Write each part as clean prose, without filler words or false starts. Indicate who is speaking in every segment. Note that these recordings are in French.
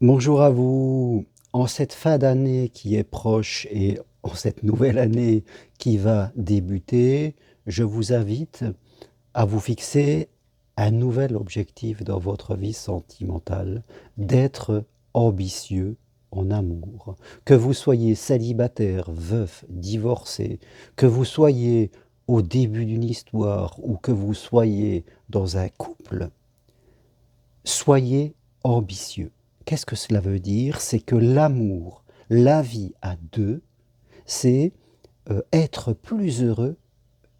Speaker 1: Bonjour à vous. En cette fin d'année qui est proche et en cette nouvelle année qui va débuter, je vous invite à vous fixer un nouvel objectif dans votre vie sentimentale, d'être ambitieux en amour. Que vous soyez célibataire, veuf, divorcé, que vous soyez au début d'une histoire ou que vous soyez dans un couple, soyez ambitieux. Qu'est-ce que cela veut dire? C'est que l'amour, la vie à deux, c'est être plus heureux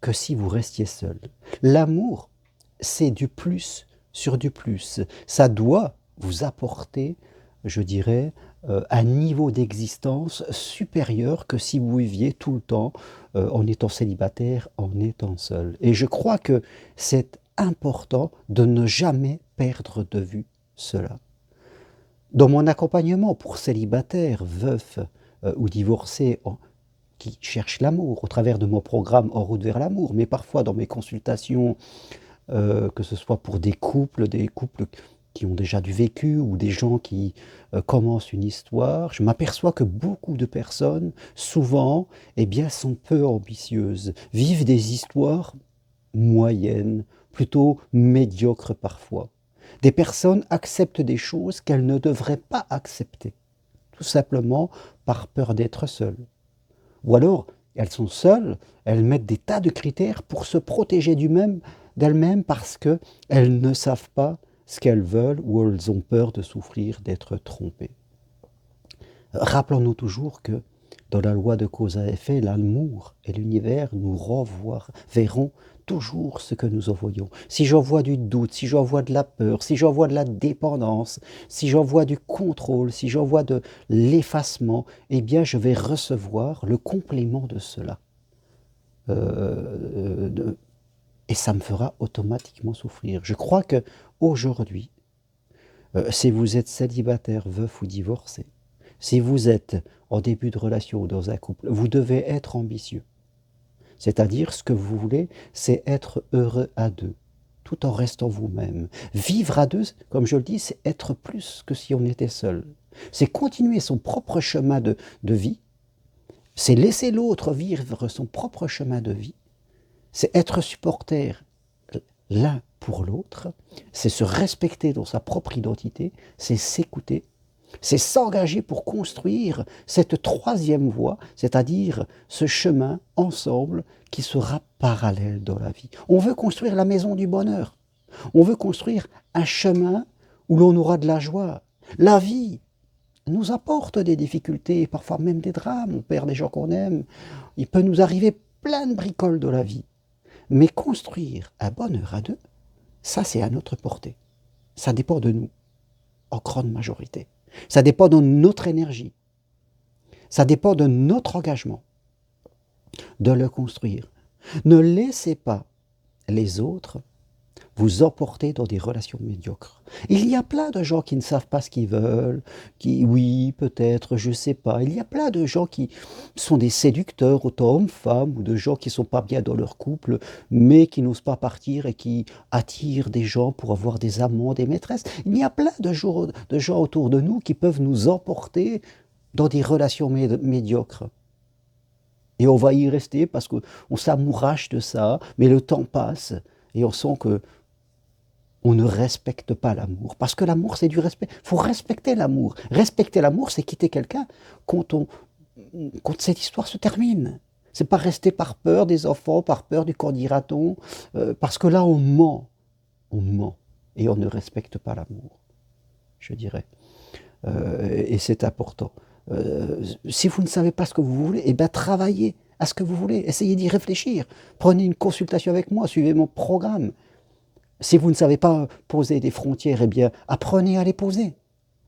Speaker 1: que si vous restiez seul. L'amour, c'est du plus sur du plus. Ça doit vous apporter, je dirais, un niveau d'existence supérieur que si vous viviez tout le temps en étant célibataire, en étant seul. Et je crois que c'est important de ne jamais perdre de vue cela. Dans mon accompagnement pour célibataires, veufs ou divorcés qui cherchent l'amour, au travers de mon programme En route vers l'amour, mais parfois dans mes consultations, que ce soit pour des couples qui ont déjà du vécu ou des gens qui commencent une histoire, je m'aperçois que beaucoup de personnes, souvent, eh bien, sont peu ambitieuses, vivent des histoires moyennes, plutôt médiocres parfois. Des personnes acceptent des choses qu'elles ne devraient pas accepter, tout simplement par peur d'être seules. Ou alors, elles sont seules, elles mettent des tas de critères pour se protéger d'elles-mêmes parce qu'elles ne savent pas ce qu'elles veulent ou elles ont peur de souffrir, d'être trompées. Rappelons-nous toujours que dans la loi de cause à effet, l'amour et l'univers nous verront toujours ce que nous envoyons. Si j'envoie du doute, si j'envoie de la peur, si j'envoie de la dépendance, si j'envoie du contrôle, si j'envoie de l'effacement, eh bien je vais recevoir le complément de cela. De- et ça me fera automatiquement souffrir. Je crois que aujourd'hui, si vous êtes célibataire, veuf ou divorcé, si vous êtes en début de relation ou dans un couple, vous devez être ambitieux. C'est-à-dire, ce que vous voulez, c'est être heureux à deux, tout en restant vous-même. Vivre à deux, comme je le dis, c'est être plus que si on était seul. C'est continuer son propre chemin de vie, c'est laisser l'autre vivre son propre chemin de vie, c'est être supporter l'un pour l'autre, c'est se respecter dans sa propre identité, c'est s'écouter, c'est s'engager pour construire cette troisième voie, c'est-à-dire ce chemin ensemble qui sera parallèle dans la vie. On veut construire la maison du bonheur. On veut construire un chemin où l'on aura de la joie. La vie nous apporte des difficultés, parfois même des drames. On perd des gens qu'on aime. Il peut nous arriver plein de bricoles dans la vie. Mais construire un bonheur à deux, ça c'est à notre portée. Ça dépend de nous, en grande majorité. Ça dépend de notre énergie. Ça dépend de notre engagement de le construire. Ne laissez pas les autres vous emporter dans des relations médiocres. Il y a plein de gens qui ne savent pas ce qu'ils veulent, qui, oui, peut-être, je ne sais pas. Il y a plein de gens qui sont des séducteurs, autant hommes-femmes, ou de gens qui ne sont pas bien dans leur couple, mais qui n'osent pas partir et qui attirent des gens pour avoir des amants, des maîtresses. Il y a plein de gens autour de nous qui peuvent nous emporter dans des relations médiocres. Et on va y rester parce qu'on s'amourache de ça, mais le temps passe et on sent que on ne respecte pas l'amour. Parce que l'amour, c'est du respect. Il faut respecter l'amour. Respecter l'amour, c'est quitter quelqu'un quand cette histoire se termine. C'est pas rester par peur des enfants, par peur du qu'en dira-t-on, parce que là, on ment, et on ne respecte pas l'amour, je dirais. Et c'est important. Si vous ne savez pas ce que vous voulez, eh bien travaillez à ce que vous voulez. Essayez d'y réfléchir. Prenez une consultation avec moi, suivez mon programme. Si vous ne savez pas poser des frontières, eh bien apprenez à les poser.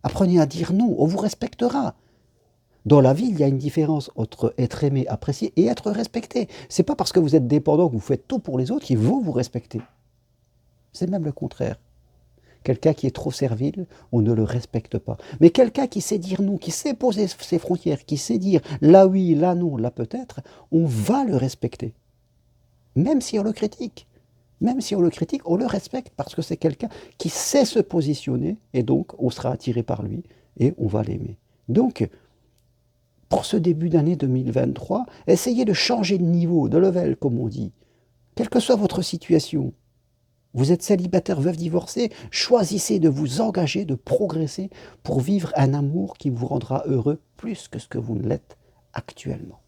Speaker 1: Apprenez à dire non, on vous respectera. Dans la vie, il y a une différence entre être aimé, apprécié et être respecté. C'est pas parce que vous êtes dépendant, que vous faites tout pour les autres, qu'ils vont vous respecter. C'est même le contraire. Quelqu'un qui est trop servile, on ne le respecte pas. Mais quelqu'un qui sait dire non, qui sait poser ses frontières, qui sait dire là oui, là non, là peut-être, on va le respecter. Même si on le critique. Même si on le critique, on le respecte parce que c'est quelqu'un qui sait se positionner et donc on sera attiré par lui et on va l'aimer. Donc, pour ce début d'année 2023, essayez de changer de niveau, de level, comme on dit. Quelle que soit votre situation, vous êtes célibataire, veuve, divorcé, choisissez de vous engager, de progresser pour vivre un amour qui vous rendra heureux plus que ce que vous ne l'êtes actuellement.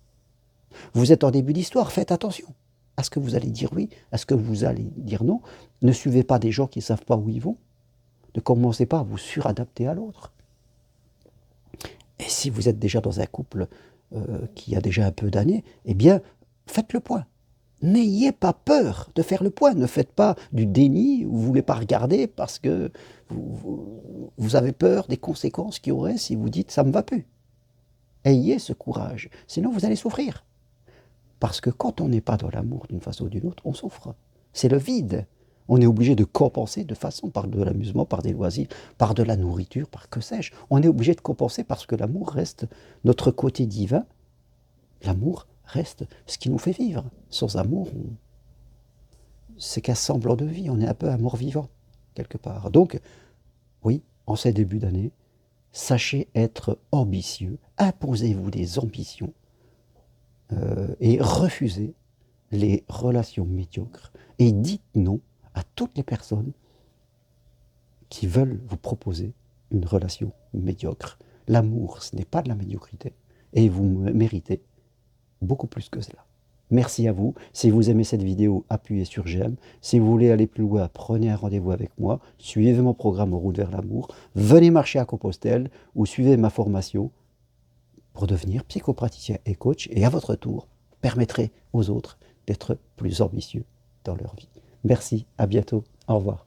Speaker 1: Vous êtes en début d'histoire, faites attention à ce que vous allez dire oui, à ce que vous allez dire non. Ne suivez pas des gens qui ne savent pas où ils vont. Ne commencez pas à vous suradapter à l'autre. Et si vous êtes déjà dans un couple qui a déjà un peu d'années, eh bien, faites le point. N'ayez pas peur de faire le point. Ne faites pas du déni, vous ne voulez pas regarder parce que vous avez peur des conséquences qu'il y aurait si vous dites « ça ne me va plus ». Ayez ce courage, sinon vous allez souffrir. Parce que quand on n'est pas dans l'amour d'une façon ou d'une autre, on souffre. C'est le vide. On est obligé de compenser de façon, par de l'amusement, par des loisirs, par de la nourriture, par que sais-je. On est obligé de compenser parce que l'amour reste notre côté divin. L'amour reste ce qui nous fait vivre. Sans amour, c'est qu'un semblant de vie. On est un peu un mort-vivant, quelque part. Donc, oui, en ces débuts d'année, sachez être ambitieux. Imposez-vous des ambitions et refusez les relations médiocres. Et dites non à toutes les personnes qui veulent vous proposer une relation médiocre. L'amour, ce n'est pas de la médiocrité. Et vous méritez beaucoup plus que cela. Merci à vous. Si vous aimez cette vidéo, appuyez sur j'aime. Si vous voulez aller plus loin, prenez un rendez-vous avec moi. Suivez mon programme Route vers l'amour. Venez marcher à Compostelle ou suivez ma formation pour devenir psychopraticien et coach. Et à votre tour, permettrez aux autres d'être plus ambitieux dans leur vie. Merci, à bientôt. Au revoir.